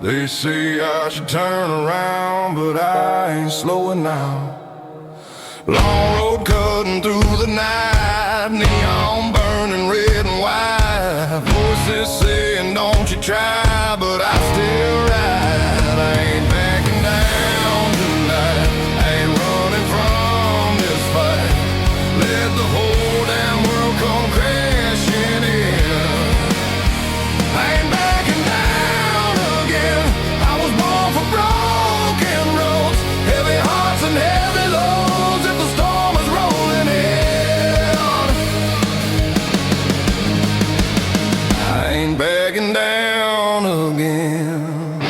They say I should turn around, but I ain't slowing now. Long road cutting through the night, neon burning red and white. Voices saying don't you try, but I still ride. I ain't backing down tonight, I ain't running from this fight. Let the whole damn world come crashing in. I ain't backing down again. I was born for broken roads, heavy hearts and heavy loads. If the storm is rolling in, I ain't backing down again.